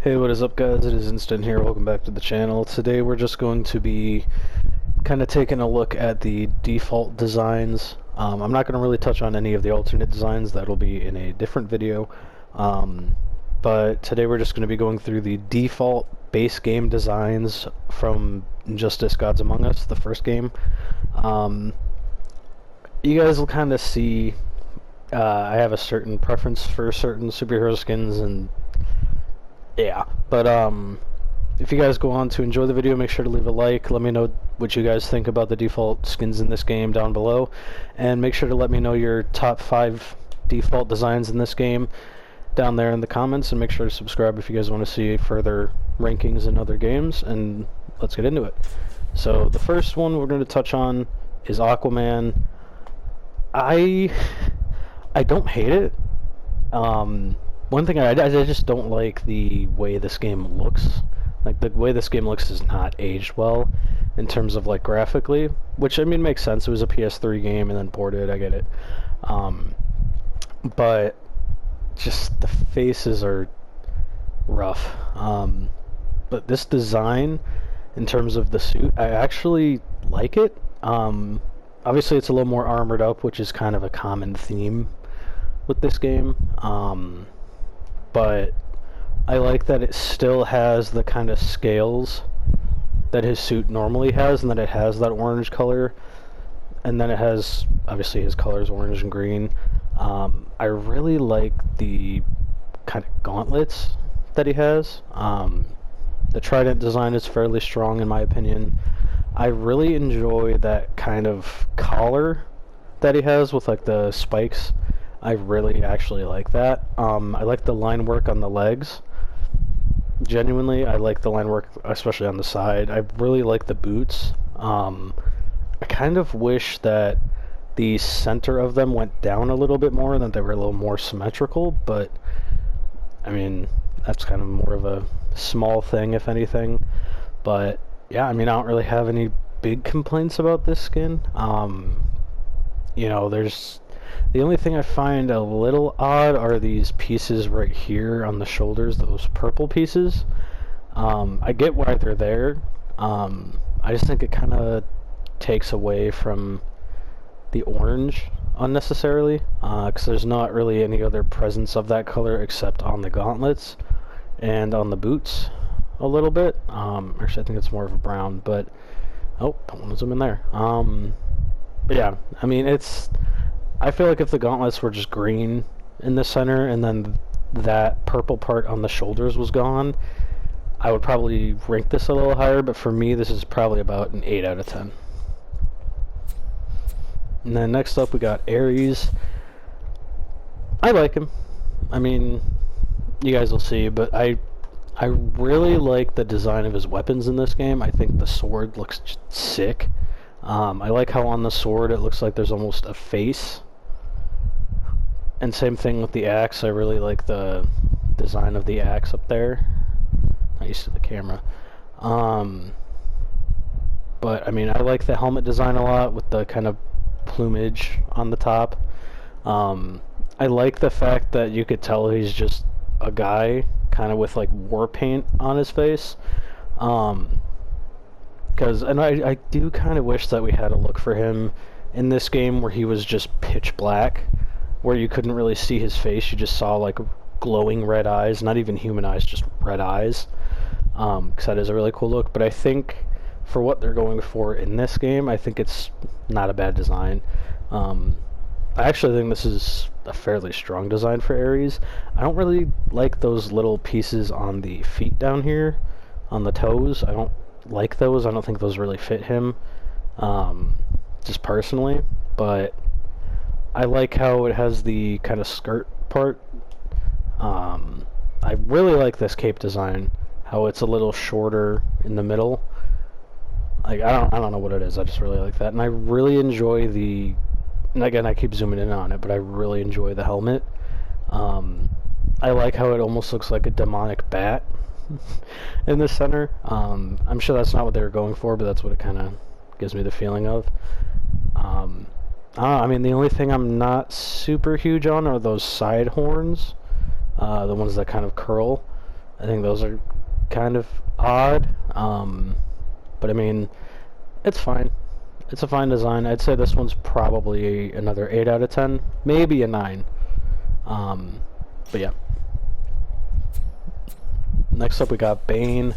Hey, what is up, guys? It is Instant here. Welcome back to the channel. Today we're just going to be kind of taking a look at the default designs. I'm not going to really touch on any of the alternate designs. That'll be in a different video. But today we're just going to be going through the default base game designs from Injustice: Gods Among Us, the first game. You guys will kind of see I have a certain preference for certain superhero skins, and yeah, but if you guys go on to enjoy the video, make sure to leave a like. Let me know what you guys think about the default skins in this game down below, and make sure to let me know your top 5 default designs in this game down there in the comments, and make sure to subscribe if you guys want to see further rankings in other games, and let's get into it. So the first one we're going to touch on is Aquaman. I don't hate it. One thing I just don't like the way this game looks. Like, the way this game looks is not aged well in terms of, like, graphically, which, I mean, makes sense. It was a PS3 game and then ported, I get it. But just the faces are rough. But this design, in terms of the suit, I actually like it. Obviously, it's a little more armored up, which is kind of a common theme with this game. But I like that it still has the kind of scales that his suit normally has, and that it has that orange color, and then it has, obviously, his colors orange and green. I really like the kind of gauntlets that he has. The trident design is fairly strong in my opinion. I really enjoy that kind of collar that he has with, like, the spikes. I really actually like that. I like the line work on the legs. Genuinely, I like the line work, especially on the side. I really like the boots. I kind of wish that the center of them went down a little bit more, and that they were a little more symmetrical, but I mean, that's kind of more of a small thing, if anything. But yeah, I mean, I don't really have any big complaints about this skin. You know, the only thing I find a little odd are these pieces right here on the shoulders, those purple pieces. I get why they're there. I just think it kind of takes away from the orange unnecessarily, because there's not really any other presence of that color except on the gauntlets and on the boots a little bit. Actually, I think it's more of a brown, but oh, don't want to zoom in there. But yeah, I mean, I feel like if the gauntlets were just green in the center and then that purple part on the shoulders was gone, I would probably rank this a little higher, but for me, this is probably about an 8 out of 10. And then next up, we got Ares. I like him. I mean, you guys will see, but I really like the design of his weapons in this game. I think the sword looks just sick. I like how on the sword it looks like there's almost a face. And same thing with the axe. I really like the design of the axe up there. Not used to the camera. But I mean, I like the helmet design a lot with the kind of plumage on the top. I like the fact that you could tell he's just a guy kind of with, like, war paint on his face. And I do kind of wish that we had a look for him in this game where he was just pitch black, where you couldn't really see his face. You just saw, like, glowing red eyes, not even human eyes, just red eyes. Because that is a really cool look. But I think for what they're going for in this game, I think it's not a bad design. I actually think this is a fairly strong design for Ares. I don't really like those little pieces on the feet down here, on the toes. I don't like those. I don't think those really fit him, just personally. But I like how it has the kind of skirt part. I really like this cape design, how it's a little shorter in the middle. Like, I don't know what it is. I just really like that, and I really enjoy the. And again, I keep zooming in on it, but I really enjoy the helmet. I like how it almost looks like a demonic bat in the center. I'm sure that's not what they were going for, but that's what it kind of gives me the feeling of. I mean, the only thing I'm not super huge on are those side horns, the ones that kind of curl. I think those are kind of odd. But I mean, it's fine. It's a fine design. I'd say this one's probably another 8 out of 10, maybe a 9. But yeah. Next up we got Bane.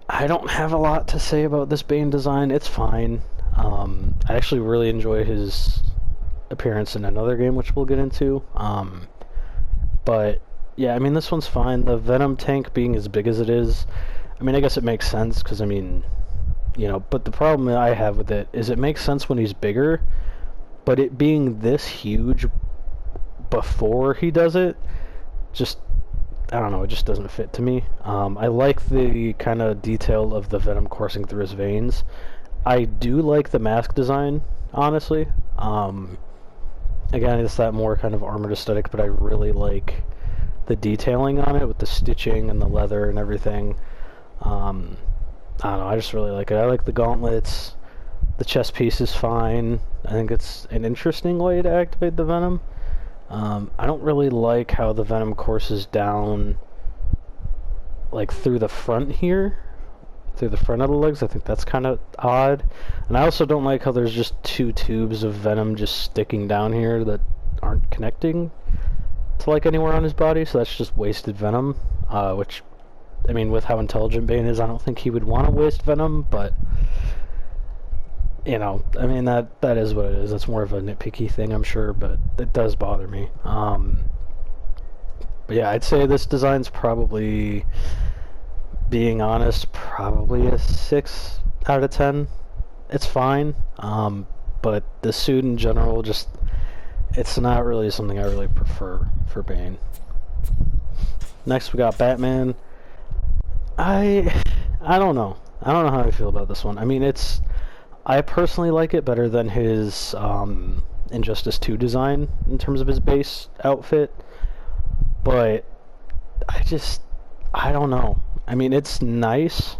I don't have a lot to say about this Bane design. It's fine. I actually really enjoy his appearance in another game, which we'll get into. But yeah, I mean, this one's fine. The Venom tank being as big as it is, I mean, I guess it makes sense because, I mean, you know, but the problem I have with it is it makes sense when he's bigger, but it being this huge before he does it, just, I don't know, it just doesn't fit to me. I like the kind of detail of the venom coursing through his veins. I do like the mask design, honestly. Again, it's that more kind of armored aesthetic, but I really like the detailing on it with the stitching and the leather and everything. I don't know, I just really like it. I like the gauntlets. The chest piece is fine. I think it's an interesting way to activate the venom. I don't really like how the venom courses down, like, through the front here, through the front of the legs. I think that's kind of odd. And I also don't like how there's just 2 tubes of venom just sticking down here that aren't connecting to, like, anywhere on his body, so that's just wasted venom, which, I mean, with how intelligent Bane is, I don't think he would want to waste venom, but, you know, I mean, that is what it is. That's more of a nitpicky thing, I'm sure, but it does bother me. But yeah, I'd say this design's probably, being honest, probably a 6 out of 10. It's fine, but the suit in general, just, it's not really something I really prefer for Bane. Next, we got Batman. I don't know. I don't know how I feel about this one. I mean, I personally like it better than his Injustice 2 design in terms of his base outfit, but I don't know. I mean, it's nice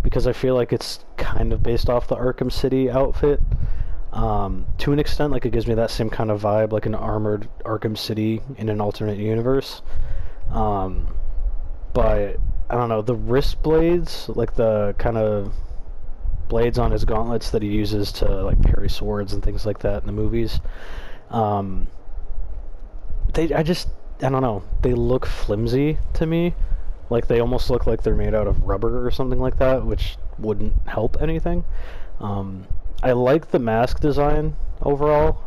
because I feel like it's kind of based off the Arkham City outfit. To an extent, like, it gives me that same kind of vibe, like an armored Arkham City in an alternate universe. But I don't know, the wrist blades, like the kind of blades on his gauntlets that he uses to, like, parry swords and things like that in the movies, I don't know, they look flimsy to me. Like, they almost look like they're made out of rubber or something like that, which wouldn't help anything. I like the mask design overall.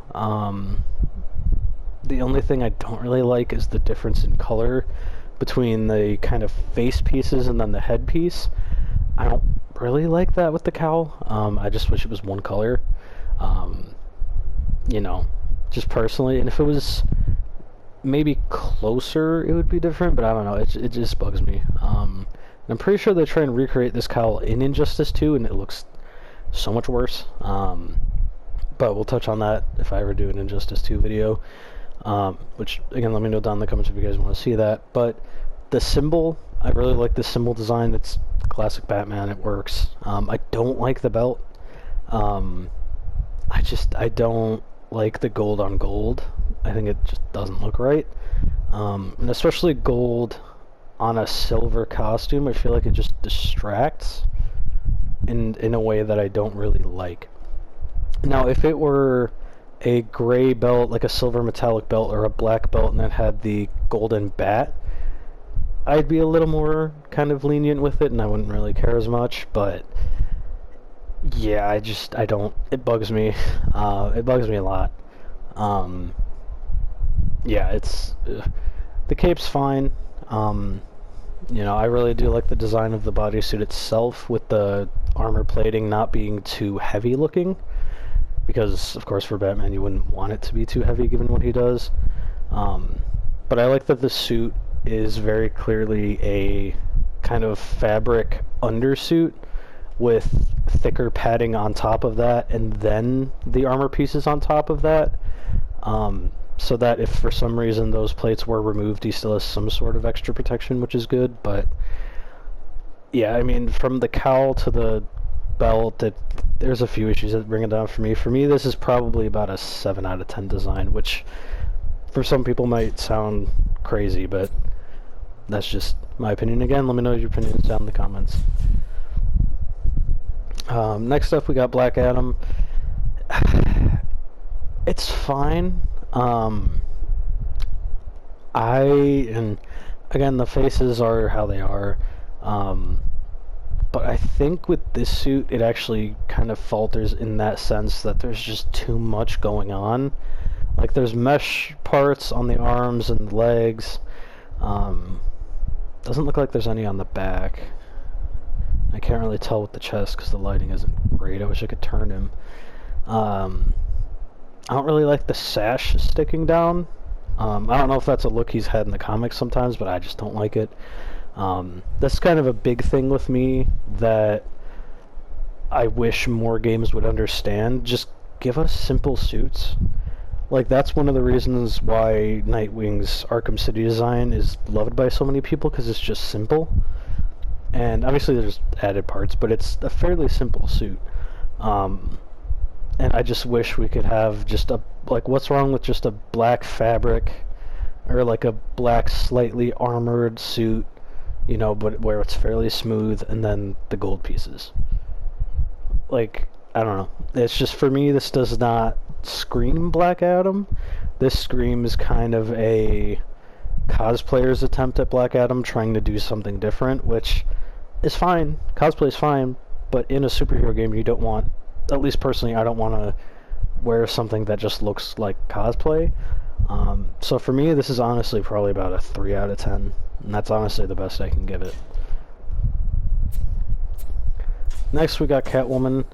The only thing I don't really like is the difference in color between the kind of face pieces and then the head piece. I don't really like that with the cowl. I just wish it was one color. You know, just personally. And if it was maybe closer, it would be different, but I don't know, it just bugs me. And I'm pretty sure they try and recreate this cowl in Injustice 2, and it looks so much worse. But we'll touch on that if I ever do an Injustice 2 video. Which, again, let me know down in the comments if you guys want to see that. But the symbol, I really like the symbol design. It's classic Batman, it works. I don't like the belt. I don't like the gold on gold. I think it just doesn't look right. And especially gold on a silver costume, I feel like it just distracts in a way that I don't really like. Now, if it were a gray belt, like a silver metallic belt, or a black belt, and it had the golden bat, I'd be a little more kind of lenient with it, and I wouldn't really care as much, but yeah, I don't, it bugs me. It bugs me a lot. Yeah, the cape's fine. You know, I really do like the design of the bodysuit itself, with the armor plating not being too heavy looking, because, of course, for Batman, you wouldn't want it to be too heavy given what he does. But I like that the suit is very clearly a kind of fabric undersuit with thicker padding on top of that, and then the armor pieces on top of that. So that if for some reason those plates were removed, he still has some sort of extra protection, which is good. But yeah, I mean, from the cowl to the belt, there's a few issues that bring it down for me. For me, this is probably about a 7 out of 10 design, which for some people might sound crazy, but That's just my opinion. Again, let me know your opinions down in the comments. Next up, we got Black Adam. It's fine. And again, the faces are how they are. But I think with this suit, it actually kind of falters in that sense that there's just too much going on. Like, there's mesh parts on the arms and the legs. Doesn't look like there's any on the back. I can't really tell with the chest because the lighting isn't great. I wish I could turn him. I don't really like the sash sticking down. I don't know if that's a look he's had in the comics sometimes, but I just don't like it. That's kind of a big thing with me that I wish more games would understand. Just give us simple suits. Like, that's one of the reasons why Nightwing's Arkham City design is loved by so many people, because it's just simple. And obviously there's added parts, but it's a fairly simple suit. And I just wish we could have just a, like, what's wrong with just a black fabric, or like a black slightly armored suit, you know, but where it's fairly smooth, and then the gold pieces. Like, I don't know. It's just, for me, this does not scream Black Adam. This screams kind of a cosplayer's attempt at Black Adam trying to do something different, which is fine. Cosplay is fine, but in a superhero game, you don't want, at least personally, I don't want to wear something that just looks like cosplay. So for me, this is honestly probably about a 3 out of 10, and that's honestly the best I can give it. Next, we got Catwoman.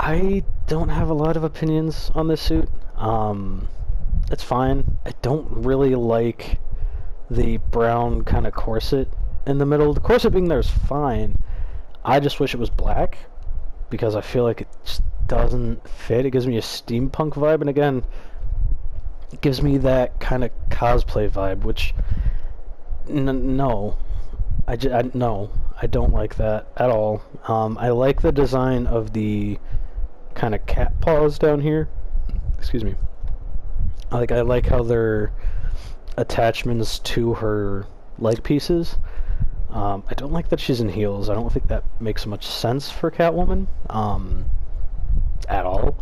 I don't have a lot of opinions on this suit. It's fine. I don't really like the brown kind of corset in the middle. The corset being there is fine. I just wish it was black, because I feel like it just doesn't fit. It gives me a steampunk vibe, and again, it gives me that kind of cosplay vibe, which, no. No, I don't like that at all. I like the design of the kind of cat paws down here. Excuse me. I like how they're attachments to her leg pieces. I don't like that she's in heels. I don't think that makes much sense for Catwoman at all.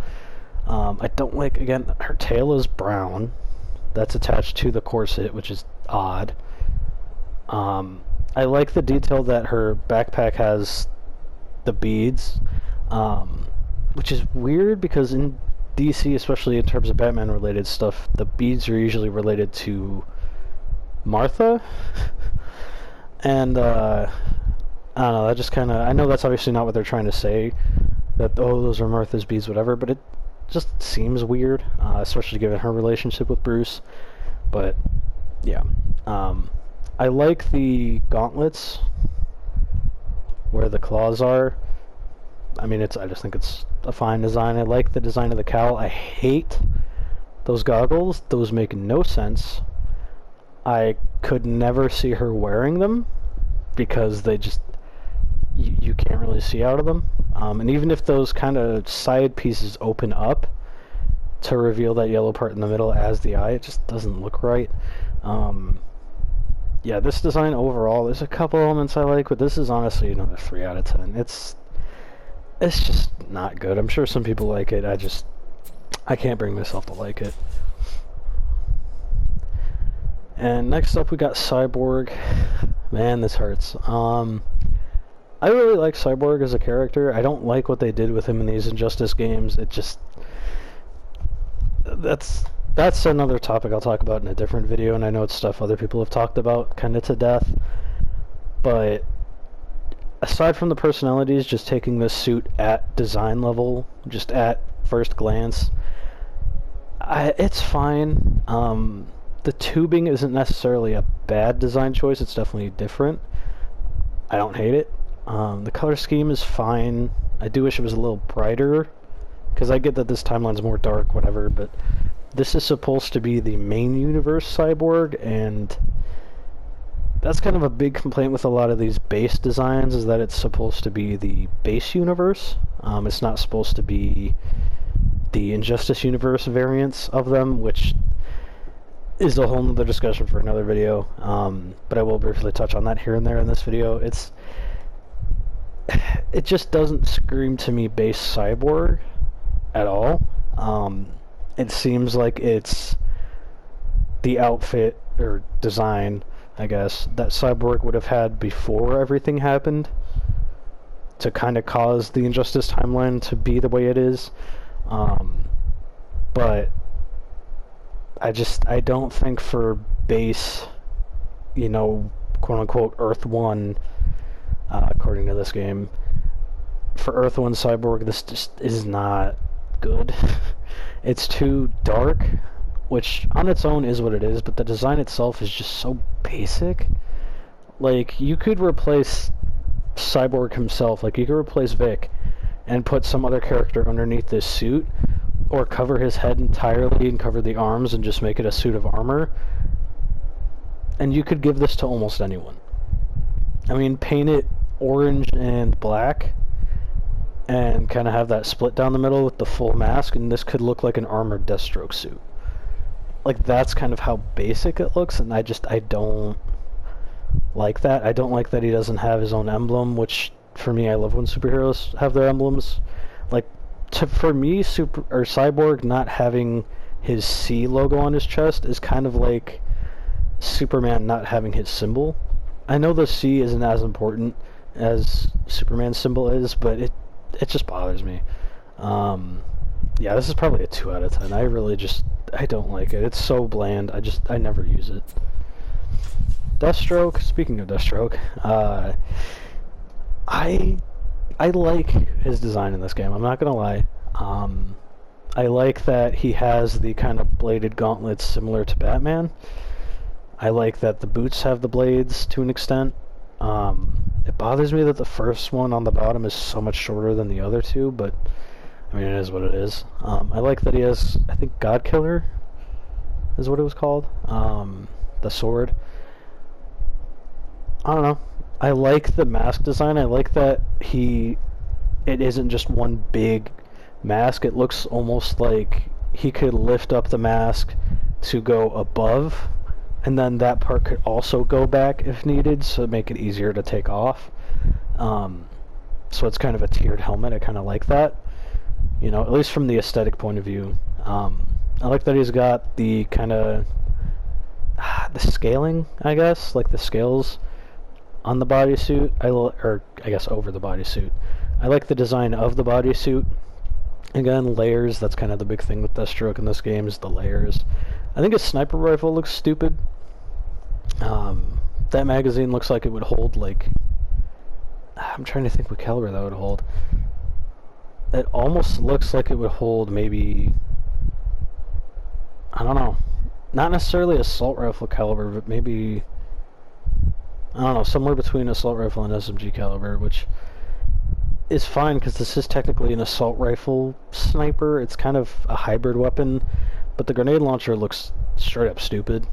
I don't like, again, her tail is brown. That's attached to the corset, which is odd. I like the detail that her backpack has the beads, which is weird because in DC, especially in terms of Batman-related stuff, the beads are usually related to Martha. And, I don't know, that just kind of, I know that's obviously not what they're trying to say, that, oh, those are Martha's beads, whatever, but it just seems weird, especially given her relationship with Bruce. But, yeah. I like the gauntlets where the claws are. I mean, I just think it's a fine design. I like the design of the cowl. I hate those goggles. Those make no sense. I could never see her wearing them because they just, you can't really see out of them. And even if those kind of side pieces open up to reveal that yellow part in the middle as the eye, it just doesn't look right. Yeah, this design overall, there's a couple elements I like, but this is honestly another 3 out of 10. It's just not good. I'm sure some people like it. I can't bring myself to like it. And next up, we got Cyborg. Man, this hurts. I really like Cyborg as a character. I don't like what they did with him in these Injustice games. It just, that's another topic I'll talk about in a different video, and I know it's stuff other people have talked about kind of to death. But aside from the personalities, just taking this suit at design level, just at first glance, it's fine. The tubing isn't necessarily a bad design choice. It's definitely different. I don't hate it. The color scheme is fine. I do wish it was a little brighter, because I get that this timeline's more dark, whatever, but this is supposed to be the main universe Cyborg, and that's kind of a big complaint with a lot of these base designs, is that it's supposed to be the base universe. It's not supposed to be the Injustice universe variants of them, which is a whole nother discussion for another video. But I will briefly touch on that here and there in this video. It just doesn't scream to me base cyborg at all. It seems like it's the outfit or design, I guess, that Cyborg would have had before everything happened to kind of cause the Injustice timeline to be the way it is. But I don't think for base, you know, quote unquote Earth 1, according to this game, for Earth 1 Cyborg, this just is not good. It's too dark, which on its own is what it is, but the design itself is just so basic. Like, you could replace Cyborg himself, like you could replace Vic and put some other character underneath this suit, or cover his head entirely and cover the arms and just make it a suit of armor, and you could give this to almost anyone. I mean, paint it orange and black and kind of have that split down the middle with the full mask, and this could look like an armored Deathstroke suit. Like, that's kind of how basic it looks, and I don't like that. I don't like that he doesn't have his own emblem, which, for me, I love when superheroes have their emblems. Like, for me, Cyborg not having his C logo on his chest is kind of like Superman not having his symbol. I know the C isn't as important as Superman's symbol is, but it just bothers me. Yeah, this is probably a 2 out of 10. I don't like it. It's so bland. I never use it. Deathstroke, speaking of Deathstroke, I like his design in this game, I'm not gonna lie. I like that he has the kind of bladed gauntlets similar to Batman. I like that the boots have the blades to an extent. It bothers me that the first one on the bottom is so much shorter than the other two, but I mean, it is what it is. I like that he has, I think, Godkiller is what it was called. The sword. I don't know. I like the mask design. I like that it isn't just one big mask. It looks almost like he could lift up the mask to go above, and then that part could also go back if needed, so make it easier to take off. So it's kind of a tiered helmet. I kind of like that. You know, at least from the aesthetic point of view. I like that he's got the kind of the scaling, I guess, like the scales on the bodysuit, or I guess over the bodysuit. I like the design of the bodysuit. Again, layers, that's kind of the big thing with Deathstroke in this game, is the layers. I think his sniper rifle looks stupid. That magazine looks like it would hold, like, I'm trying to think what caliber that would hold. It almost looks like it would hold maybe, I don't know, not necessarily assault rifle caliber, but maybe, I don't know, somewhere between assault rifle and SMG caliber, which is fine because this is technically an assault rifle sniper. It's kind of a hybrid weapon, but the grenade launcher looks straight up stupid.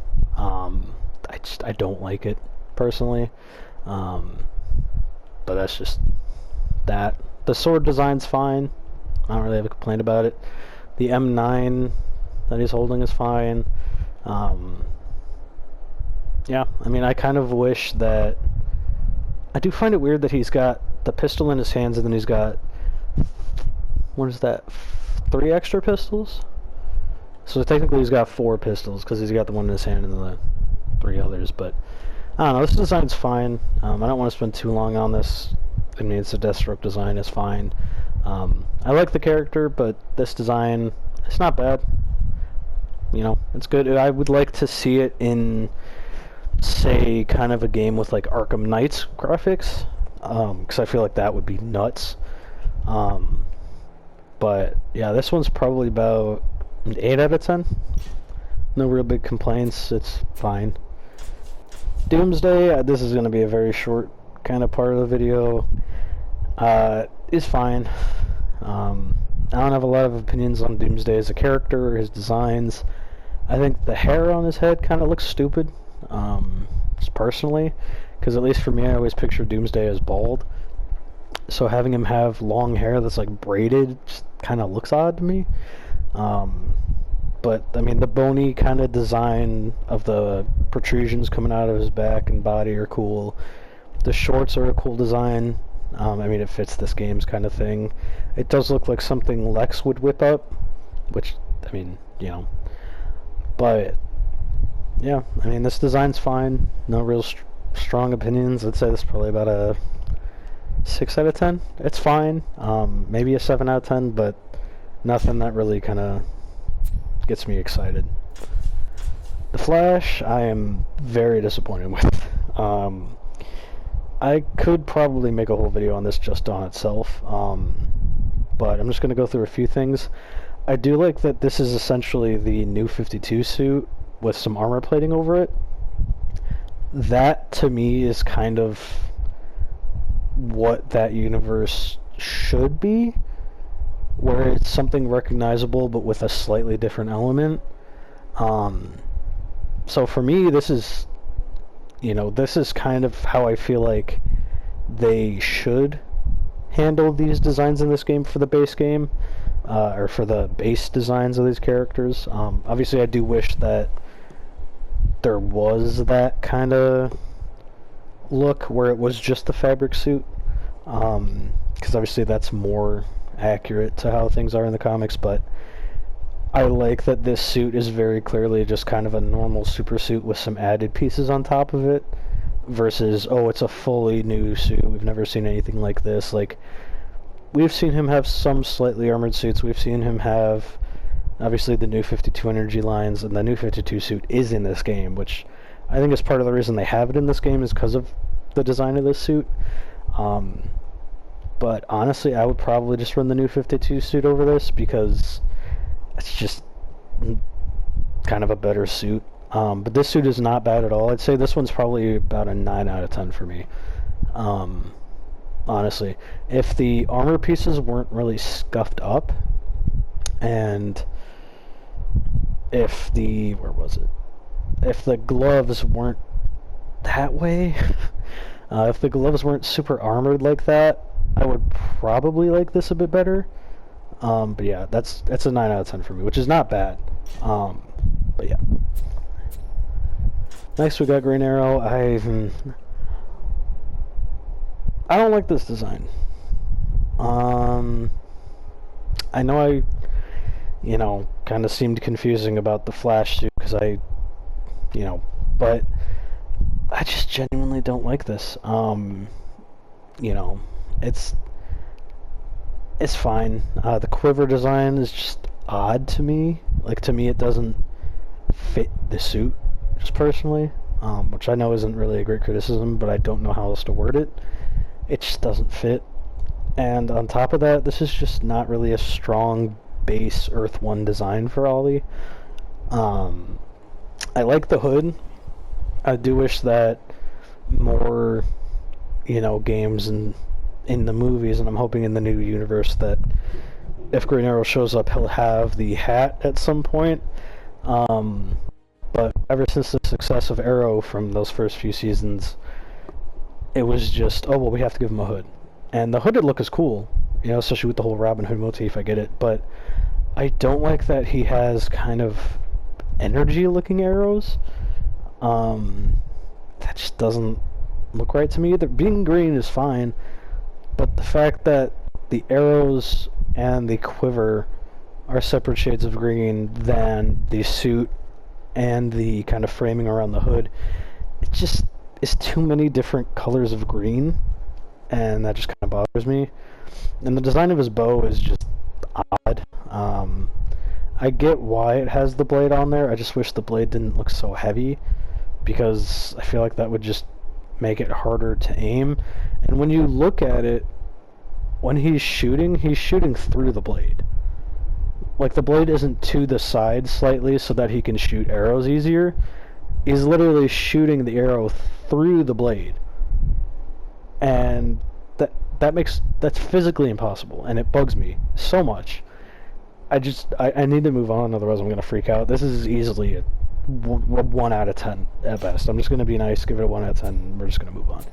I don't like it personally, but that's just that. The sword design's fine. I don't really have a complaint about it. The M9 that he's holding is fine. Yeah, I mean, I kind of wish that... I do find it weird that he's got the pistol in his hands and then he's got... What is that? 3 extra pistols? So technically he's got 4 pistols because he's got the one in his hand and the 3 others, but... I don't know, this design's fine. I don't want to spend too long on this. I mean, it's a Deathstroke design, it's fine. I like the character, but this design, it's not bad. You know, it's good. I would like to see it in, say, kind of a game with like Arkham Knight's graphics, because I feel like that would be nuts. But yeah, this one's probably about an 8 out of 10. No real big complaints, it's fine. Doomsday, this is going to be a very short kind of part of the video, is fine. I don't have a lot of opinions on Doomsday as a character or his designs. I think the hair on his head kind of looks stupid, just personally, because at least for me, I always picture Doomsday as bald. So having him have long hair that's like braided just kind of looks odd to me. But I mean, the bony kind of design of the protrusions coming out of his back and body are cool. The shorts are a cool design. I mean, it fits this game's kind of thing. It does look like something Lex would whip up, which, I mean, you know. But, yeah, I mean, this design's fine. No real strong opinions. I'd say this is probably about a 6 out of 10. It's fine. Maybe a 7 out of 10, but nothing that really kind of gets me excited. The Flash, I am very disappointed with. I could probably make a whole video on this just on itself, but I'm just going to go through a few things. I do like that this is essentially the new 52 suit with some armor plating over it. That, to me, is kind of what that universe should be, where it's something recognizable but with a slightly different element. So for me, this is, you know, this is kind of how I feel like they should handle these designs in this game for the base game, or for the base designs of these characters. Obviously, I do wish that there was that kind of look where it was just the fabric suit, because obviously that's more accurate to how things are in the comics, but I like that this suit is very clearly just kind of a normal super suit with some added pieces on top of it, versus, oh, it's a fully new suit, we've never seen anything like this. Like, we've seen him have some slightly armored suits, we've seen him have, obviously, the new 52 energy lines, and the new 52 suit is in this game, which I think is part of the reason they have it in this game is because of the design of this suit. But honestly, I would probably just run the new 52 suit over this, because it's just kind of a better suit. But this suit is not bad at all. I'd say this one's probably about a 9 out of 10 for me. Honestly. If the armor pieces weren't really scuffed up, and if the... where was it? If the gloves weren't that way, if the gloves weren't super armored like that, I would probably like this a bit better. But yeah, that's a 9 out of 10 for me, which is not bad. But yeah. Next we got Green Arrow. I don't like this design. I know I, you know, kind of seemed confusing about the Flash suit, because you know, but I just genuinely don't like this. You know, it's fine. The quiver design is just odd to me. Like, to me, it doesn't fit the suit, just personally, which I know isn't really a great criticism, but I don't know how else to word it. It just doesn't fit. And on top of that, this is just not really a strong base Earth 1 design for Ollie. I like the hood. I do wish that more, you know, games in the movies, and I'm hoping in the new universe that if Green Arrow shows up, he'll have the hat at some point. But ever since the success of Arrow from those first few seasons, it was just, oh, well, we have to give him a hood. And the hooded look is cool, you know, especially with the whole Robin Hood motif, I get it. But I don't like that he has kind of energy-looking arrows. That just doesn't look right to me. Being green is fine, but the fact that the arrows and the quiver are separate shades of green than the suit and the kind of framing around the hood, it just is too many different colors of green, and that just kind of bothers me. And the design of his bow is just odd. I get why it has the blade on there. I just wish the blade didn't look so heavy, because I feel like that would just make it harder to aim. And when you look at it, when he's shooting through the blade. Like, the blade isn't to the side slightly so that he can shoot arrows easier. He's literally shooting the arrow through the blade. And that's physically impossible, and it bugs me so much. I need to move on, otherwise I'm going to freak out. This is easily a 1 out of 10 at best. I'm just going to be nice, give it a 1 out of 10, and we're just going to move on.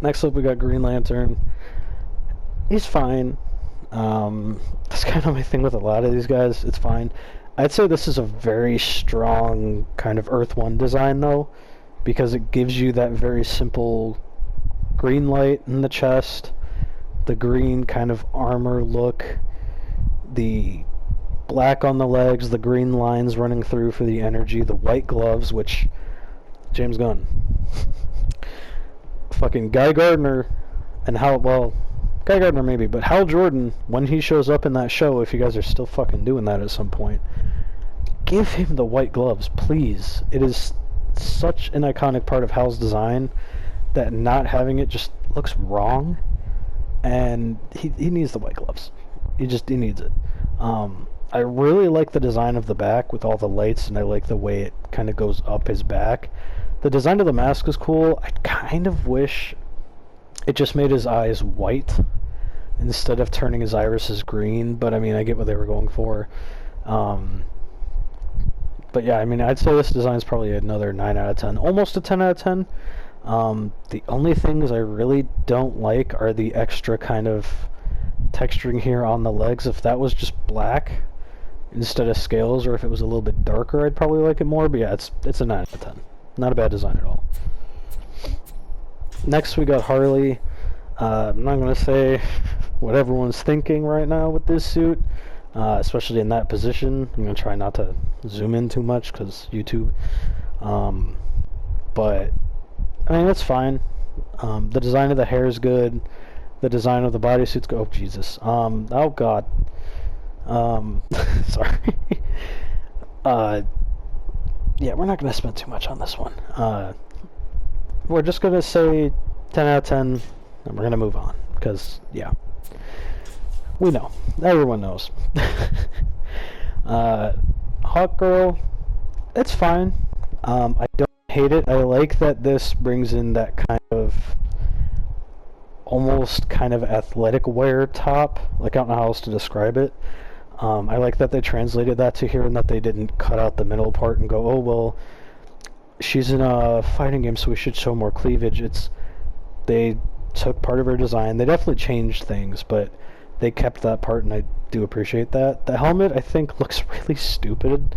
Next up, we got Green Lantern. He's fine. The that's kind of my thing with a lot of these guys. It's fine. I'd say this is a very strong kind of Earth 1 design, though, because it gives you that very simple green light in the chest, the green kind of armor look, the black on the legs, the green lines running through for the energy, the white gloves, which James Gunn, fucking Guy Gardner, and Guy Gardner maybe, but Hal Jordan, when he shows up in that show, if you guys are still fucking doing that at some point, give him the white gloves, please. It is such an iconic part of Hal's design that not having it just looks wrong, and he needs the white gloves. He needs it. I really like the design of the back with all the lights, and I like the way it kind of goes up his back. The design of the mask is cool. I kind of wish it just made his eyes white instead of turning his irises green, but I mean, I get what they were going for. But yeah, I mean, I'd say this design is probably another 9 out of 10, almost a 10 out of 10. The only things I really don't like are the extra kind of texturing here on the legs. If that was just black instead of scales, or if it was a little bit darker, I'd probably like it more. But yeah, it's a 9 out of 10. Not a bad design at all. Next, we got Harley. I'm not going to say what everyone's thinking right now with this suit, especially in that position. I'm going to try not to zoom in too much because YouTube. But, I mean, that's fine. The design of the hair is good. The design of the bodysuit's good. Oh, Jesus. Oh, God. Sorry. Yeah, we're not going to spend too much on this one. We're just going to say 10 out of 10, and we're going to move on. Because, yeah. We know. Everyone knows. Hawk Girl, it's fine. I don't hate it. I like that this brings in that kind of almost kind of athletic wear top. Like, I don't know how else to describe it. I like that they translated that to here and that they didn't cut out the middle part and go, oh, well, she's in a fighting game, so we should show more cleavage. They took part of her design. They definitely changed things, but they kept that part, and I do appreciate that. The helmet, I think, looks really stupid.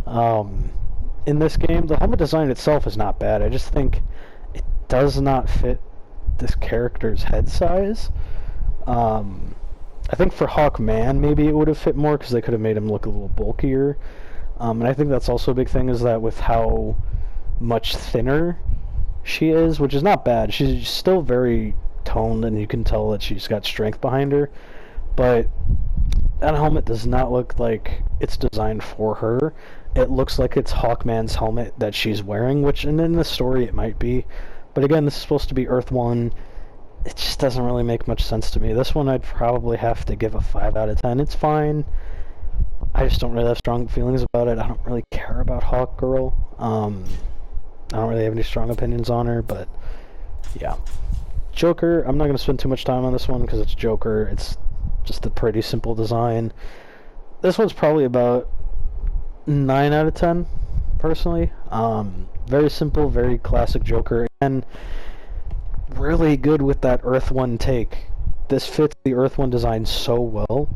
In this game, the helmet design itself is not bad. I just think it does not fit this character's head size. I think for Hawkman, maybe it would have fit more because they could have made him look a little bulkier. And I think that's also a big thing, is that with how much thinner she is, which is not bad, she's still very toned, and you can tell that she's got strength behind her. But that helmet does not look like it's designed for her. It looks like it's Hawkman's helmet that she's wearing, which, and in the story it might be. But again, this is supposed to be Earth 1. It just doesn't really make much sense to me. This one I'd probably have to give a 5 out of 10. It's fine. I just don't really have strong feelings about it. I don't really care about Hawk Girl. I don't really have any strong opinions on her, but yeah. Joker, I'm not going to spend too much time on this one because it's Joker. It's just a pretty simple design. This one's probably about 9 out of 10, personally. Very simple, very classic Joker, and really good with that Earth 1 take. This fits the Earth 1 design so well,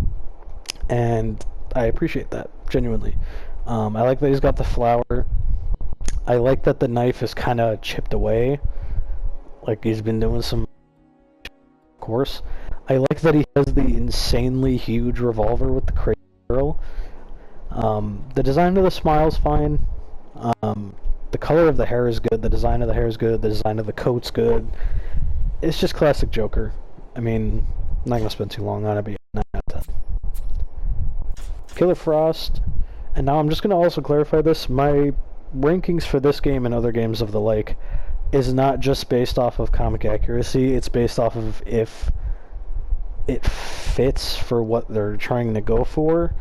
and I appreciate that, genuinely. I like that he's got the flower. I like that the knife is kind of chipped away, like he's been doing some course. I like that he has the insanely huge revolver with the crazy girl. The design of the smile's fine. The color of the hair is good. The design of the hair is good. The design of the coat's good. It's just classic Joker. I mean, I'm not going to spend too long on it, but 9 out of 10. Killer Frost. And now I'm just going to also clarify this. My rankings for this game and other games of the like is not just based off of comic accuracy. It's based off of if it fits for what they're trying to go for.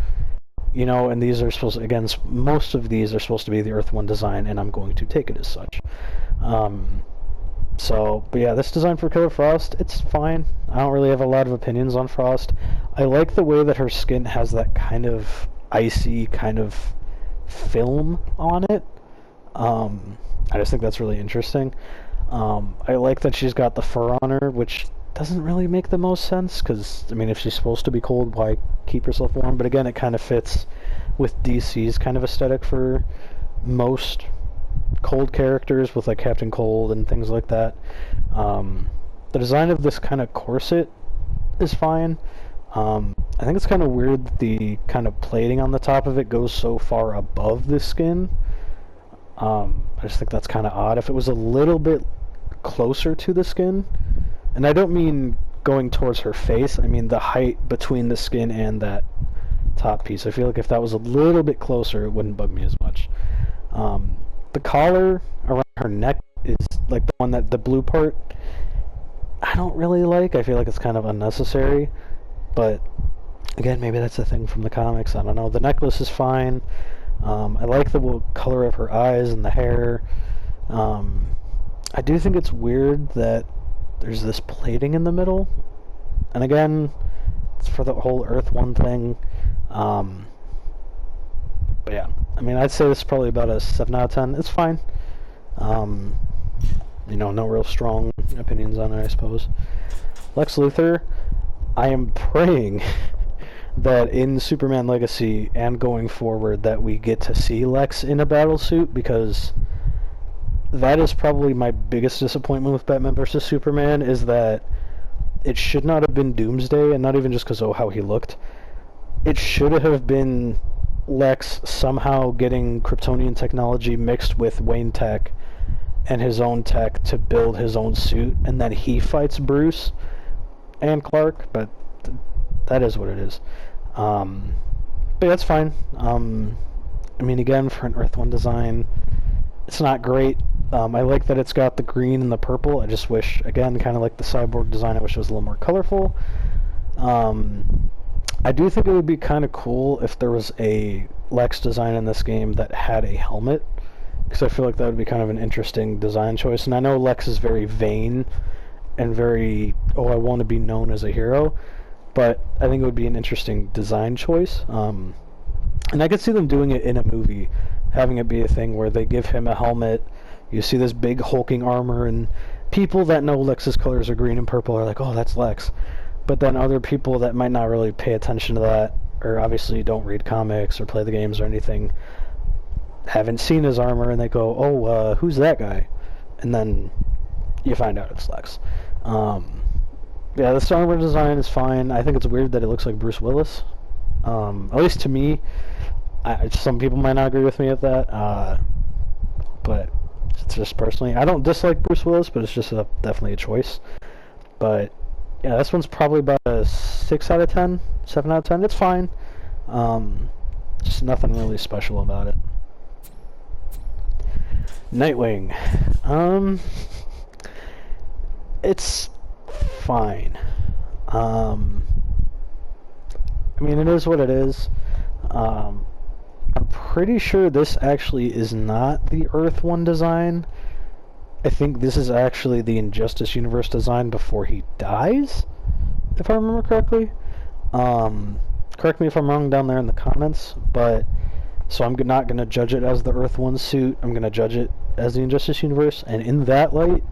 You know, and these are supposed to, again, most of these are supposed to be the Earth 1 design, and I'm going to take it as such. But yeah, this design for Killer Frost, it's fine. I don't really have a lot of opinions on Frost. I like the way that her skin has that kind of icy kind of film on it. I just think that's really interesting. I like that she's got the fur on her, which doesn't really make the most sense, because, I mean, if she's supposed to be cold, why keep yourself warm. But again, it kind of fits with DC's kind of aesthetic for most cold characters, with like Captain Cold and things like that. The design of this kind of corset is fine. I think it's kind of weird that the kind of plating on the top of it goes so far above the skin. I just think that's kind of odd. If it was a little bit closer to the skin, and I don't mean going towards her face, I mean the height between the skin and that top piece. I feel like if that was a little bit closer, it wouldn't bug me as much. The collar around her neck is like the one that the blue part I don't really like. I feel like it's kind of unnecessary, but again, maybe that's a thing from the comics. I don't know. The necklace is fine. I like the color of her eyes and the hair. I do think it's weird that there's this plating in the middle, and again, it's for the whole Earth One thing. But yeah, I mean, I'd say this is probably about a 7 out of 10. It's fine. No real strong opinions on it, I suppose. Lex Luthor, I am praying that in Superman Legacy and going forward that we get to see Lex in a battle suit, because that is probably my biggest disappointment with Batman vs. Superman, is that it should not have been Doomsday, and not even just because of how he looked. It should have been Lex somehow getting Kryptonian technology mixed with Wayne tech and his own tech to build his own suit, and then he fights Bruce and Clark, but that is what it is. But that's fine. I mean, again, for an Earth 1 design, it's not great. I like that it's got the green and the purple. I just wish, again, kind of like the Cyborg design, I wish it was a little more colorful. I do think it would be kind of cool if there was a Lex design in this game that had a helmet, because I feel like that would be kind of an interesting design choice. And I know Lex is very vain and very, I want to be known as a hero, but I think it would be an interesting design choice. And I could see them doing it in a movie, having it be a thing where they give him a helmet, you see this big hulking armor, and people that know Lex's colors are green and purple are like, oh, that's Lex. But then other people that might not really pay attention to that, or obviously don't read comics or play the games or anything, haven't seen his armor, and they go, oh, who's that guy? And then you find out it's Lex. Yeah, the armor design is fine. I think it's weird that it looks like Bruce Willis. At least to me. Some people might not agree with me at that, but it's just personally. I don't dislike Bruce Willis, but it's just definitely a choice. But yeah, this one's probably about a 6 out of 10, 7 out of 10. It's fine. Just nothing really special about it. Nightwing. It's fine. I mean, it is what it is. I'm pretty sure this actually is not the Earth 1 design. I think this is actually the Injustice Universe design before he dies, if I remember correctly. Correct me if I'm wrong down there in the comments, but so I'm not going to judge it as the Earth 1 suit. I'm going to judge it as the Injustice Universe, and in that light,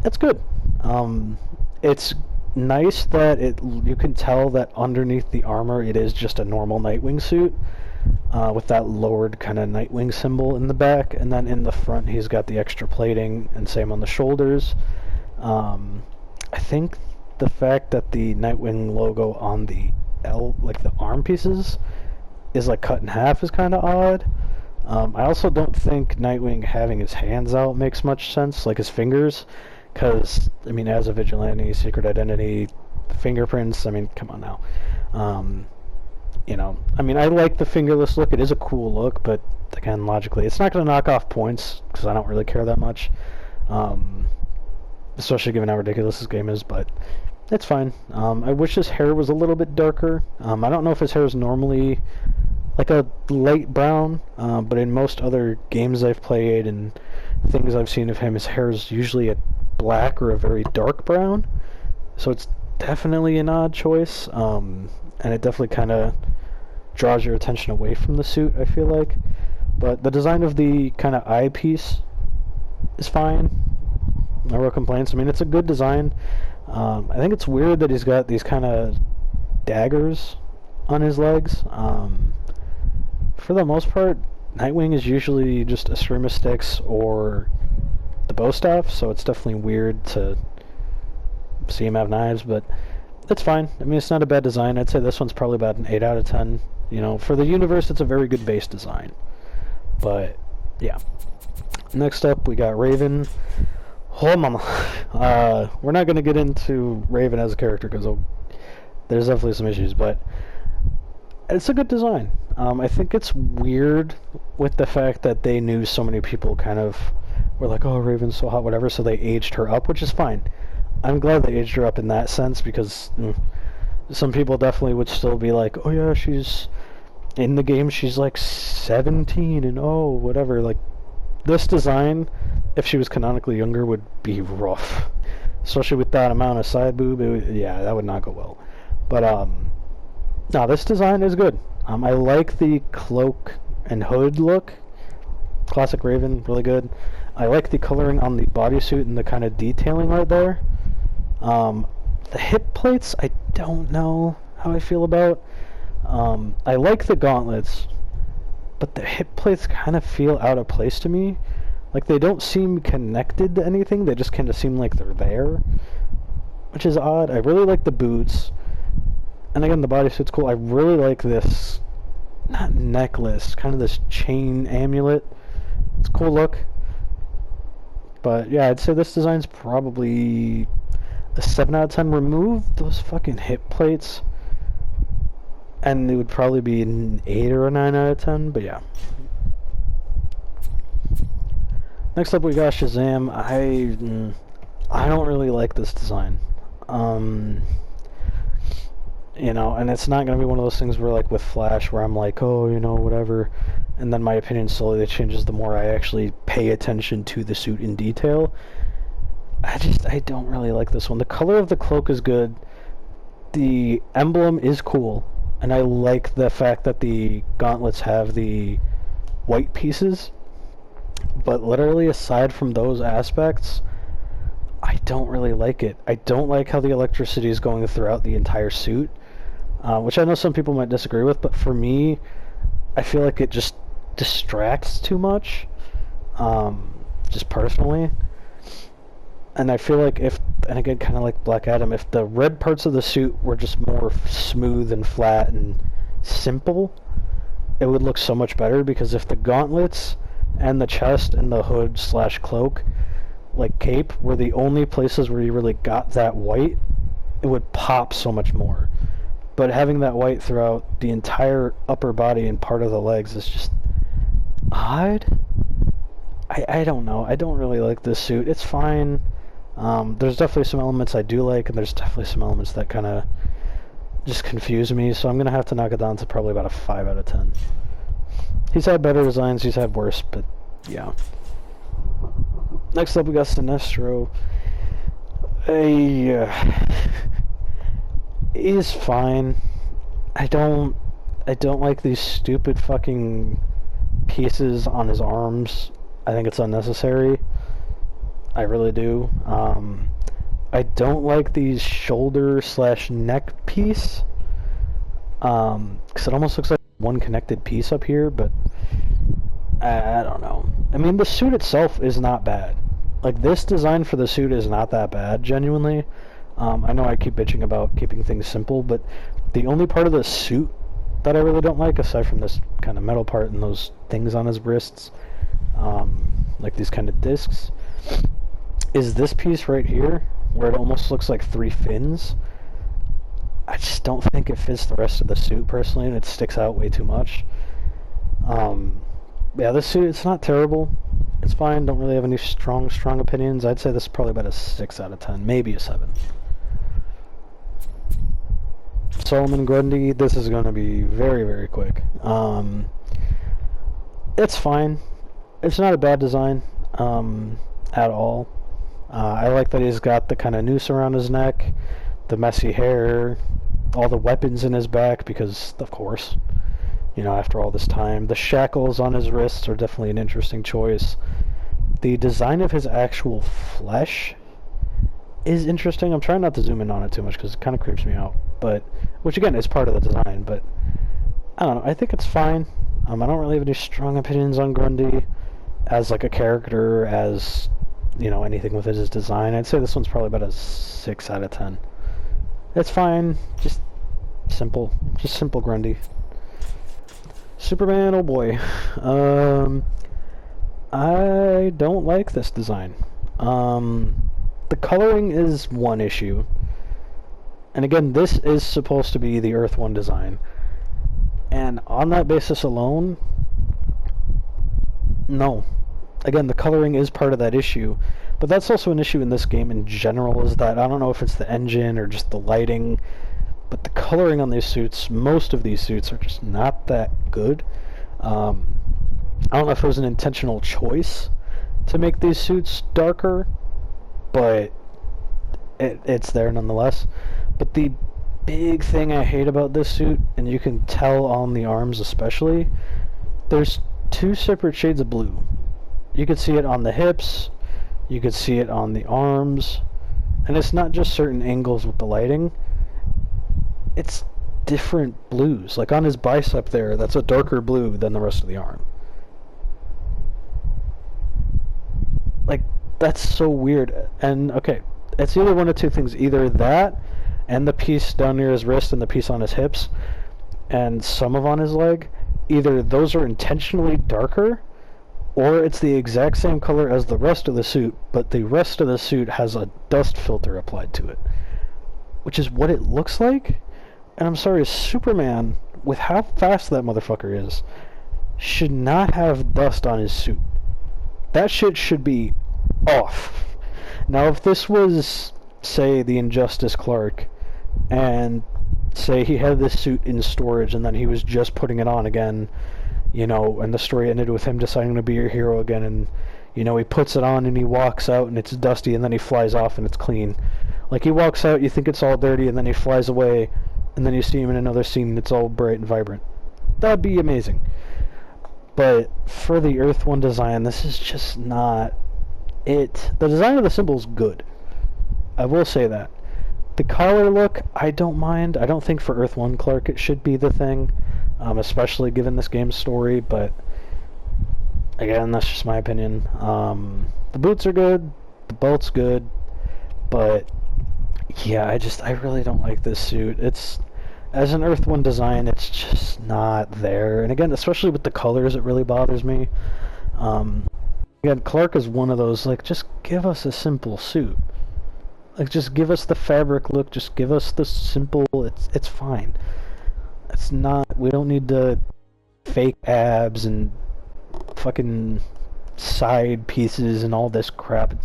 it's good. It's nice that you can tell that underneath the armor it is just a normal Nightwing suit, with that lowered kind of Nightwing symbol in the back, and then in the front he's got the extra plating, and same on the shoulders. I think the fact that the Nightwing logo on the like the arm pieces is like cut in half is kind of odd. I also don't think Nightwing having his hands out makes much sense, like his fingers, because I mean, as a vigilante, secret identity, fingerprints, I mean, come on now. I mean, I like the fingerless look. It is a cool look, but again, logically, it's not going to knock off points because I don't really care that much, especially given how ridiculous this game is, but it's fine. I wish his hair was a little bit darker. I don't know if his hair is normally like a light brown, but in most other games I've played and things I've seen of him, his hair is usually a black or a very dark brown, so it's definitely an odd choice, and it definitely kind of draws your attention away from the suit, I feel like. But the design of the kind of eyepiece is fine. No real complaints. I mean, it's a good design. I think it's weird that he's got these kind of daggers on his legs. For the most part, Nightwing is usually just a string of sticks or the bow staff, so it's definitely weird to see him have knives, but it's fine. I mean, it's not a bad design. I'd say this one's probably about an 8 out of 10. You know, for the universe, it's a very good base design. But, yeah. Next up, we got Raven. Oh, mama. We're not going to get into Raven as a character, because there's definitely some issues, but it's a good design. I think it's weird with the fact that they knew so many people kind of were like, oh, Raven's so hot, whatever, so they aged her up, which is fine. I'm glad they aged her up in that sense, because some people definitely would still be like, oh yeah, she's in the game, she's like 17 and oh, whatever. Like, this design, if she was canonically younger, would be rough. Especially with that amount of side boob, yeah, that would not go well. But, no, this design is good. I like the cloak and hood look. Classic Raven, really good. I like the coloring on the bodysuit and the kind of detailing right there. The hip plates, I don't know how I feel about. I like the gauntlets, but the hip plates kind of feel out of place to me. Like, they don't seem connected to anything, they just kind of seem like they're there, which is odd. I really like the boots, and again, the bodysuit's cool. I really like this, not necklace, kind of this chain amulet. It's a cool look. But yeah, I'd say this design's probably a 7 out of 10. Remove those fucking hip plates, and it would probably be an 8 or a 9 out of 10, but yeah. Next up we got Shazam. I don't really like this design. You know, and it's not going to be one of those things where, like, with Flash, where I'm like, oh, you know, whatever, and then my opinion slowly changes the more I actually pay attention to the suit in detail. I don't really like this one. The color of the cloak is good. The emblem is cool, and I like the fact that the gauntlets have the white pieces, but literally aside from those aspects, I don't really like it. I don't like how the electricity is going throughout the entire suit, which I know some people might disagree with, but for me, I feel like it just distracts too much, just personally. And I feel like if, and again, kind of like Black Adam, if the red parts of the suit were just more smooth and flat and simple, it would look so much better, because if the gauntlets and the chest and the hood slash cloak, like cape, were the only places where you really got that white, it would pop so much more. But having that white throughout the entire upper body and part of the legs is just odd. I don't know. I don't really like this suit. It's fine. There's definitely some elements I do like, and there's definitely some elements that kind of just confuse me, so I'm going to have to knock it down to probably about a 5 out of 10. He's had better designs, he's had worse, but yeah. Next up we got Sinestro. He's fine. I don't like these stupid fucking pieces on his arms. I think it's unnecessary. I really do. I don't like these shoulder slash neck piece, because it almost looks like one connected piece up here, but I don't know. I mean, the suit itself is not bad. Like, this design for the suit is not that bad, genuinely. I know I keep bitching about keeping things simple, but the only part of the suit that I really don't like, aside from this kind of metal part and those things on his wrists, like these kind of discs, is this piece right here, where it almost looks like 3 fins. I just don't think it fits the rest of the suit, personally, and it sticks out way too much. Yeah, this suit, it's not terrible. It's fine. Don't really have any strong opinions. I'd say this is probably about a 6 out of 10, maybe a 7. Solomon Grundy, this is going to be very, very quick. It's fine. It's not a bad design at all. I like that he's got the kind of noose around his neck, the messy hair, all the weapons in his back, because, of course, you know, after all this time. The shackles on his wrists are definitely an interesting choice. The design of his actual flesh is interesting. I'm trying not to zoom in on it too much because it kind of creeps me out, but, which again is part of the design, but I don't know. I think it's fine. I don't really have any strong opinions on Grundy as like a character, as anything with his design. I'd say this one's probably about a 6 out of 10. It's fine. Just simple Grundy. Superman, oh boy. I don't like this design. The coloring is one issue. And again, this is supposed to be the Earth 1 design. And on that basis alone, no. Again, the coloring is part of that issue. But that's also an issue in this game in general, is that I don't know if it's the engine or just the lighting, but the coloring on these suits, most of these suits, are just not that good. I don't know if it was an intentional choice to make these suits darker, but it's there nonetheless. But the big thing I hate about this suit, and you can tell on the arms especially, there's 2 separate shades of blue. You could see it on the hips, you could see it on the arms, and it's not just certain angles with the lighting, it's different blues. Like on his bicep there, that's a darker blue than the rest of the arm. Like, that's so weird. And okay, it's either one of 2 things. Either that, and the piece down near his wrist, and the piece on his hips, and some of on his leg. Either those are intentionally darker, or it's the exact same color as the rest of the suit, but the rest of the suit has a dust filter applied to it, which is what it looks like. And I'm sorry, Superman, with how fast that motherfucker is, should not have dust on his suit. That shit should be off. Now, if this was, say, the Injustice Clark, and say he had this suit in storage and then he was just putting it on again, and the story ended with him deciding to be your hero again, and, he puts it on and he walks out and it's dusty, and then he flies off and it's clean. Like, he walks out, you think it's all dirty, and then he flies away, and then you see him in another scene and it's all bright and vibrant. That'd be amazing. But for the Earth 1 design, this is just not it. The design of the symbol is good. I will say that. The collar look, I don't mind. I don't think for Earth 1 Clark it should be the thing, especially given this game's story, but again, that's just my opinion. The boots are good, the belt's good, but yeah, I really don't like this suit. As an Earth 1 design, it's just not there. And again, especially with the colors, it really bothers me. Again, Clark is one of those, like, just give us a simple suit. Like, just give us the fabric look, just give us the simple, it's fine. It's not, we don't need the fake abs and fucking side pieces and all this crap.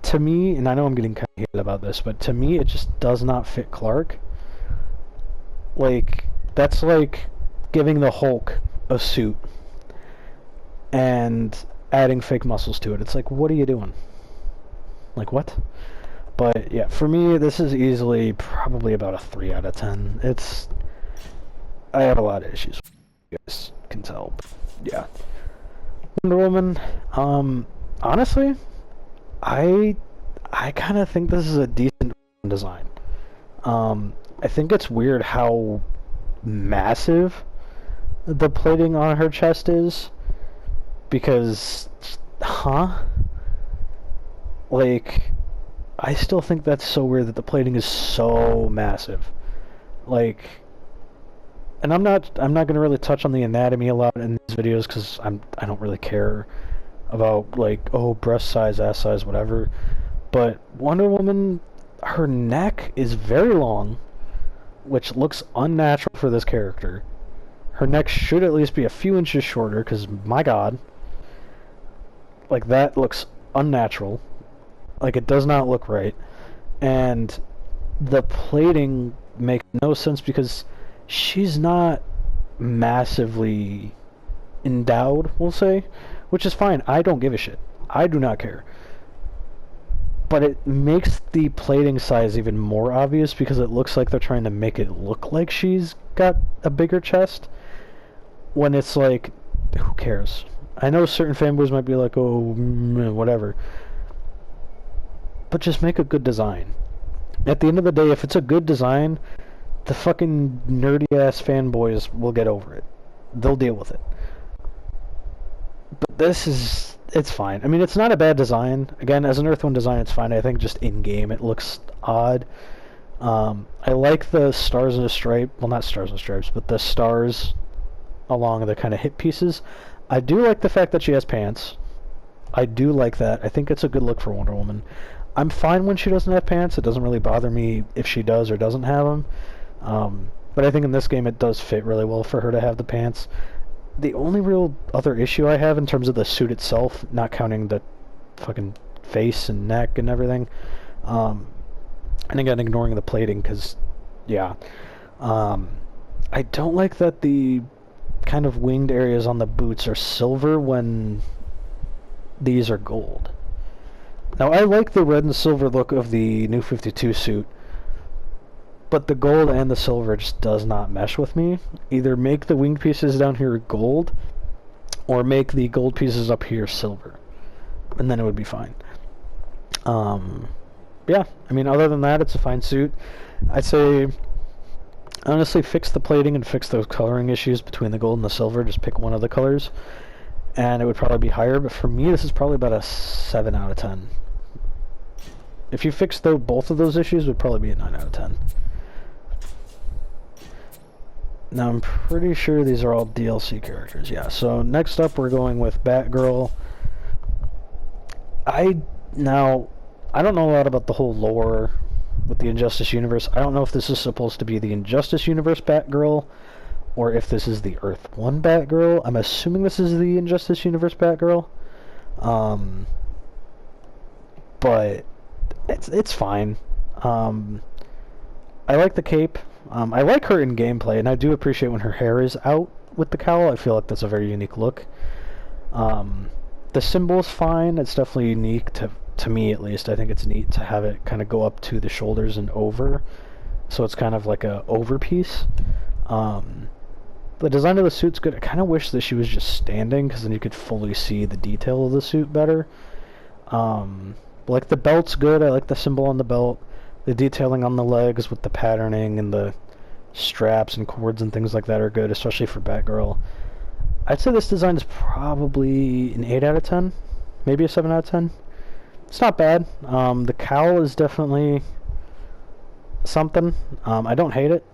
To me, and I know I'm getting kind of heated about this, but to me, it just does not fit Clark. Like, that's like giving the Hulk a suit and adding fake muscles to it. It's like, what are you doing? Like, what? But yeah, for me, this is easily probably about a 3 out of 10. I have a lot of issues, you guys can tell. But yeah. Wonder Woman, honestly, I kind of think this is a decent design. I think it's weird how massive the plating on her chest is, because, like, I still think that's so weird that the plating is so massive. Like, and I'm not gonna really touch on the anatomy a lot in these videos because I don't really care about, like, oh, breast size, ass size, whatever. But Wonder Woman, her neck is very long, which looks unnatural for this character. Her neck should at least be a few inches shorter, because, my god, like, that looks unnatural. Like, it does not look right. And the plating makes no sense because she's not massively endowed, we'll say, which is fine. I don't give a shit. I do not care. But it makes the plating size even more obvious because it looks like they're trying to make it look like she's got a bigger chest, when it's like, who cares? I know certain fanboys might be like, oh, whatever. But just make a good design. At the end of the day, if it's a good design, the fucking nerdy-ass fanboys will get over it. They'll deal with it. But this is... it's fine. I mean, it's not a bad design. Again, as an Earth-1 design, it's fine. I think just in-game it looks odd. I like the stars and the stripe. Well, not stars and stripes, but the stars along the kind of hip pieces. I do like the fact that she has pants. I do like that. I think it's a good look for Wonder Woman. I'm fine when she doesn't have pants. It doesn't really bother me if she does or doesn't have them. But I think in this game it does fit really well for her to have the pants. The only real other issue I have in terms of the suit itself, not counting the fucking face and neck and everything, and again ignoring the plating, because, yeah, I don't like that the kind of winged areas on the boots are silver when these are gold. Now, I like the red and silver look of the New 52 suit, but the gold and the silver just does not mesh with me. Either make the winged pieces down here gold, or make the gold pieces up here silver, and then it would be fine. Yeah, I mean, other than that, it's a fine suit. I'd say, honestly, fix the plating and fix those coloring issues between the gold and the silver. Just pick one of the colors, and it would probably be higher. But for me, this is probably about a 7 out of 10. If you fix both of those issues, it would probably be a 9 out of 10. Now, I'm pretty sure these are all DLC characters. Yeah, so next up, we're going with Batgirl. I don't know a lot about the whole lore with the Injustice universe. I don't know if this is supposed to be the Injustice universe Batgirl, or if this is the Earth 1 Batgirl. I'm assuming this is the Injustice universe Batgirl. But it's fine. I like the cape. I like her in gameplay, and I do appreciate when her hair is out with the cowl. I feel like that's a very unique look. The symbol's fine. It's definitely unique to me, at least. I think it's neat to have it kind of go up to the shoulders and over, so it's kind of like a over piece. The design of the suit's good. I kind of wish that she was just standing, because then you could fully see the detail of the suit better. Like, the belt's good. I like the symbol on the belt. The detailing on the legs with the patterning and the straps and cords and things like that are good, especially for Batgirl. I'd say this design is probably an 8 out of 10, maybe a 7 out of 10. It's not bad. The cowl is definitely something. I don't hate it.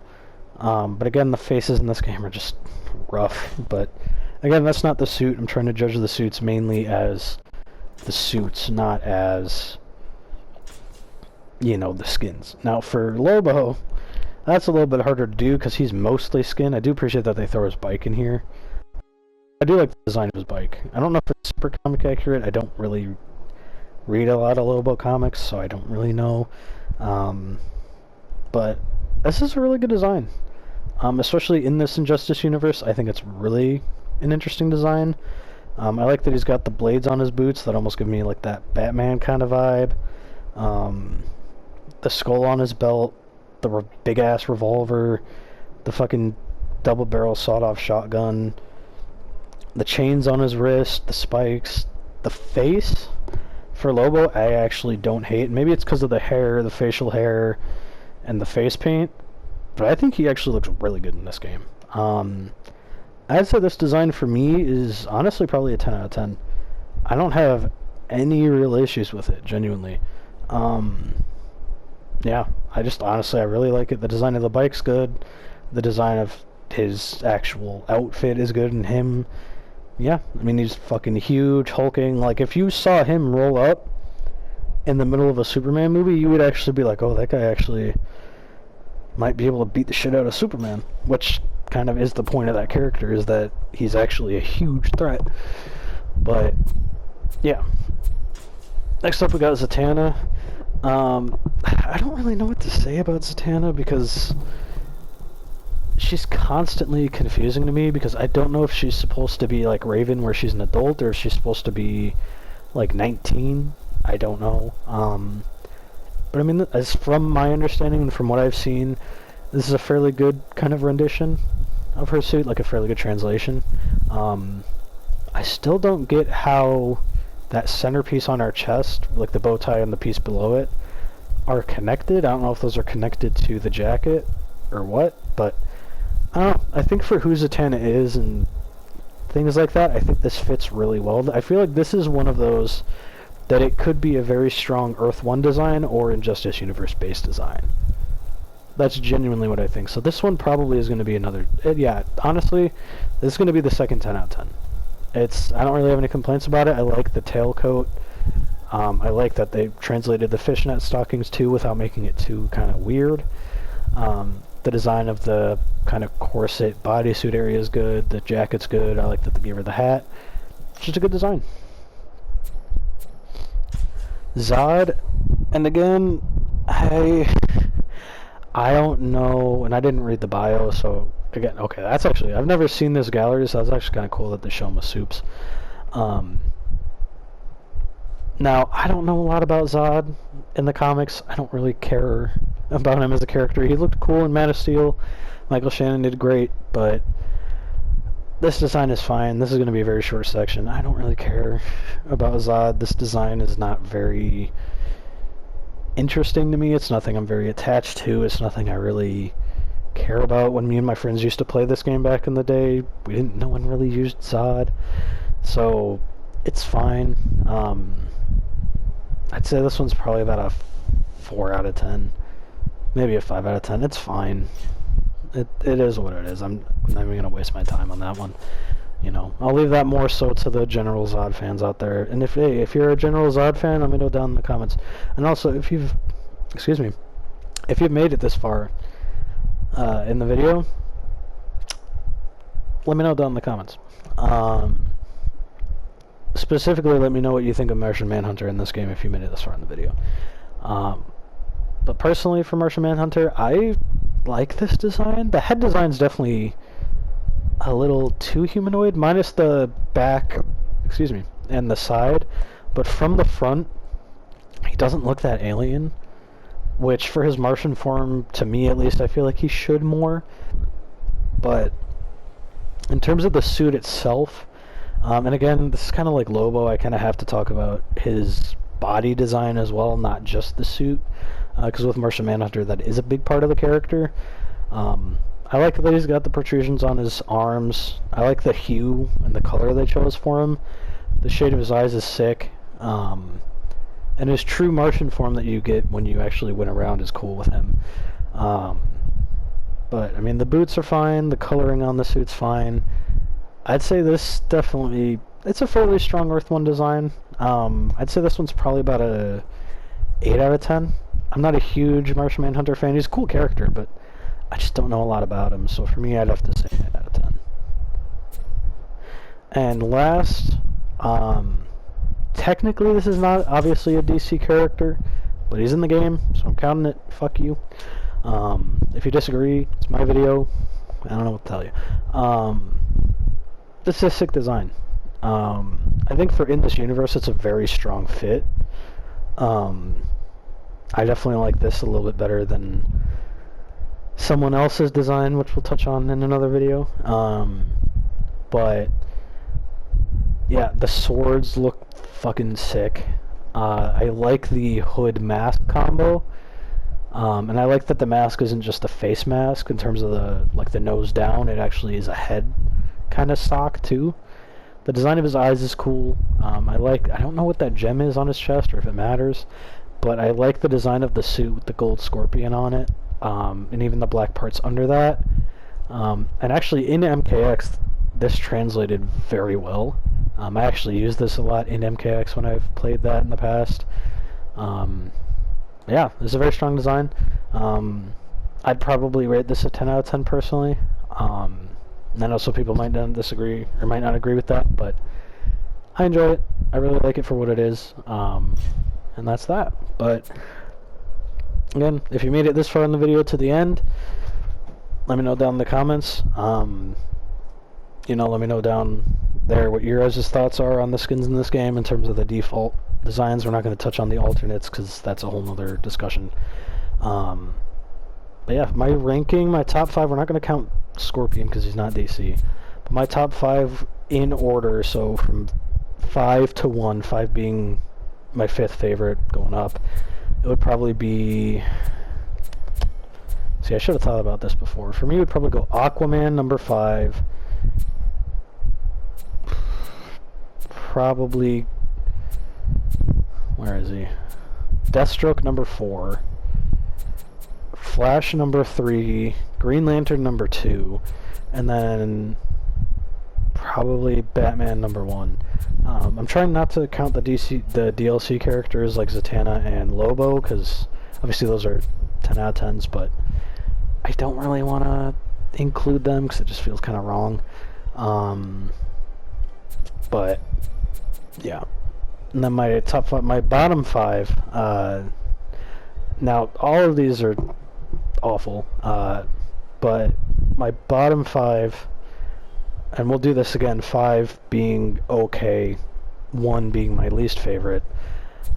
But again, the faces in this game are just rough. But again, that's not the suit. I'm trying to judge the suits mainly as the suits, not as, you know, the skins. Now, for Lobo, that's a little bit harder to do because he's mostly skin. I do appreciate that they throw his bike in here. I do like the design of his bike. I don't know if it's super comic accurate. I don't really read a lot of Lobo comics, so I don't really know. But this is a really good design. Especially in this Injustice universe, I think it's really an interesting design. I like that he's got the blades on his boots that almost give me like that Batman kind of vibe. The skull on his belt, the big-ass revolver, the fucking double-barrel sawed-off shotgun, the chains on his wrist, the spikes, the face. For Lobo, I actually don't hate. Maybe it's because of the hair, the facial hair, and the face paint, but I think he actually looks really good in this game. I'd say this design for me is honestly probably a 10 out of 10. I don't have any real issues with it, genuinely. Yeah, I really like it. The design of the bike's good. The design of his actual outfit is good, and him, yeah, I mean, he's fucking huge, hulking. Like, if you saw him roll up in the middle of a Superman movie, you would actually be like, oh, that guy actually might be able to beat the shit out of Superman, which kind of is the point of that character, is that he's actually a huge threat. But yeah, next up we got Zatanna. I don't really know what to say about Zatanna, because she's constantly confusing to me, because I don't know if she's supposed to be like Raven, where she's an adult, or if she's supposed to be like 19. I don't know. But I mean, as from my understanding and from what I've seen, this is a fairly good kind of rendition of her suit, like a fairly good translation. I still don't get how that centerpiece on her chest, like the bow tie and the piece below it, are connected. I don't know if those are connected to the jacket or what, but I don't know. I think for who Zatanna is and things like that, I think this fits really well. I feel like this is one of those that it could be a very strong Earth 1 design or Injustice Universe-based design. That's genuinely what I think. So this one probably is going to be another... yeah, honestly, this is going to be the second 10 out of 10. I don't really have any complaints about it. I like the tailcoat. I like that they translated the fishnet stockings too without making it too kind of weird. The design of the kind of corset bodysuit area is good. The jacket's good. I like that they gave her the hat. It's just a good design. Zod, and again, I don't know, and I didn't read the bio, so again, okay, that's actually, I've never seen this gallery, so that's actually kind of cool that they show him with soups. Now, I don't know a lot about Zod in the comics. I don't really care about him as a character. He looked cool in Man of Steel. Michael Shannon did great, but this design is fine. This is going to be a very short section. I don't really care about Zod. This design is not very interesting to me. It's nothing I'm very attached to. It's nothing I really care about. When me and my friends used to play this game back in the day, no one really used Zod. So, it's fine. I'd say this one's probably about a 4 out of 10. Maybe a 5 out of 10. It's fine. It is what it is. I'm not even going to waste my time on that one. You know, I'll leave that more so to the general Zod fans out there. And if you're a general Zod fan, let me know down in the comments. And also, if you've made it this far in the video, let me know down in the comments. Specifically, let me know what you think of Martian Manhunter in this game if you made it this far in the video. But personally, for Martian Manhunter, I like this design. The head design's definitely a little too humanoid, minus the back, and the side. But from the front, he doesn't look that alien, which for his Martian form, to me at least, I feel like he should more. But in terms of the suit itself, and again, this is kind of like Lobo, I kind of have to talk about his body design as well, not just the suit, because with Martian Manhunter, that is a big part of the character. I like that he's got the protrusions on his arms. I like the hue and the color they chose for him. The shade of his eyes is sick. And his true Martian form that you get when you actually went around is cool with him. But, I mean, the boots are fine. The coloring on the suit's fine. I'd say this definitely... It's a fairly strong Earth 1 design. I'd say this one's probably about a 8 out of 10. I'm not a huge Martian Manhunter fan. He's a cool character, but I just don't know a lot about him. So for me, I'd have to say 8 out of 10. And last, technically this is not obviously a DC character, but he's in the game, so I'm counting it. Fuck you. If you disagree, it's my video. I don't know what to tell you. This is a sick design. I think for in this universe, it's a very strong fit. I definitely like this a little bit better than someone else's design, which we'll touch on in another video. But yeah, the swords look fucking sick. I like the hood mask combo. And I like that the mask isn't just a face mask in terms of the nose down. It actually is a head kind of stock too. The design of his eyes is cool. I don't know what that gem is on his chest or if it matters, but I like the design of the suit with the gold scorpion on it, and even the black parts under that. And actually in MKX, this translated very well. I actually use this a lot in MKX when I've played that in the past. Yeah, this is a very strong design. I'd probably rate this a 10 out of 10 personally. I know some people might not disagree or might not agree with that, but I enjoy it. I really like it for what it is. And that's that. But again, if you made it this far in the video to the end, let me know down in the comments. Let me know down there what your guys' thoughts are on the skins in this game in terms of the default designs. We're not going to touch on the alternates because that's a whole nother discussion. But yeah, my ranking, my top 5, we're not going to count Scorpion because he's not DC. But my top 5 in order, so from 5 to 1, 5 being my 5th favorite going up, it would probably be... See, See, I should have thought about this before. For me, it would probably go Aquaman number 5. Probably... Where is he? Deathstroke number 4. Flash number 3. Green Lantern number 2. And then... probably Batman number 1. I'm trying not to count the DLC characters like Zatanna and Lobo, because obviously those are 10 out of 10s, but I don't really want to include them because it just feels kind of wrong. But yeah, and then my my bottom 5. Now all of these are awful, but my bottom 5. And we'll do this again, 5 being okay, 1 being my least favorite.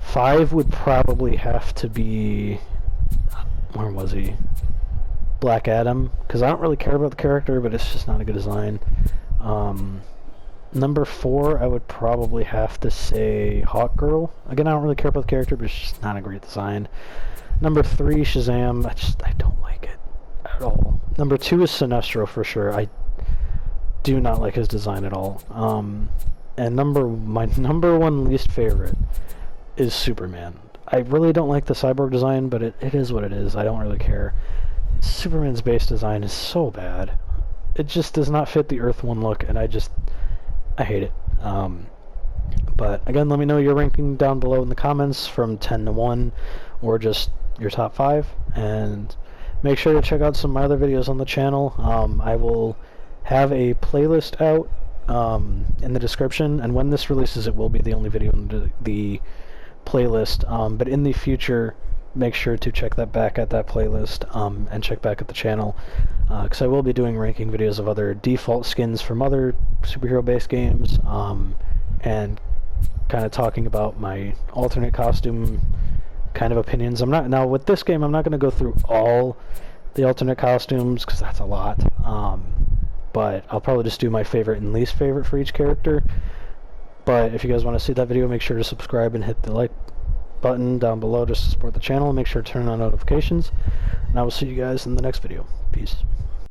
5 would probably have to be... where was he? Black Adam, because I don't really care about the character, but it's just not a good design. Number 4, I would probably have to say Hawkgirl. Again, I don't really care about the character, but it's just not a great design. Number 3, Shazam. I don't like it at all. Number 2 is Sinestro for sure. I do not like his design at all. And my number 1 least favorite is Superman. I really don't like the cyborg design, but it is what it is. I don't really care. Superman's base design is so bad. It just does not fit the Earth 1 look, and I hate it. But again, let me know your ranking down below in the comments from 10 to 1, or just your top 5, and make sure to check out some of my other videos on the channel. I will have a playlist out in the description, and when this releases it will be the only video in the playlist, but in the future make sure to check back at that playlist, and check back at the channel, because I will be doing ranking videos of other default skins from other superhero based games, and kind of talking about my alternate costume kind of opinions. Now with this game I'm not going to go through all the alternate costumes because that's a lot, but I'll probably just do my favorite and least favorite for each character. But if you guys want to see that video, make sure to subscribe and hit the like button down below just to support the channel, and make sure to turn on notifications, and I will see you guys in the next video. Peace.